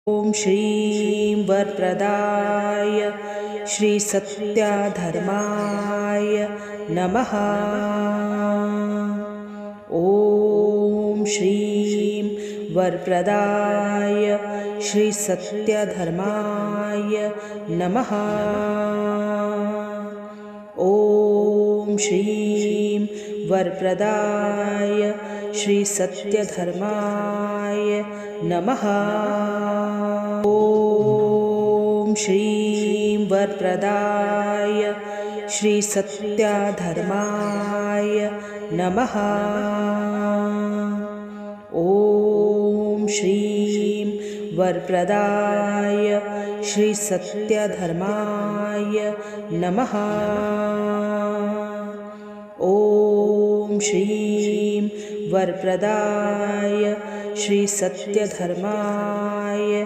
ॐ श्रीं वरप्रदाय श्री सत्याधर्माय नमः। ॐ श्रीं वरप्रदाय श्री सत्यधर्माय नमः। ॐ श्रीं वरप्रदाय श्री सत्यधर्माय नमः। ॐ श्रीं वरप्रदाय श्री सत्याधर्माय नमः। ॐ श्रीं वरप्रदाय श्री सत्यधर्माय नमः। ॐ श्रीं वरप्रदाय श्री सत्यधर्माय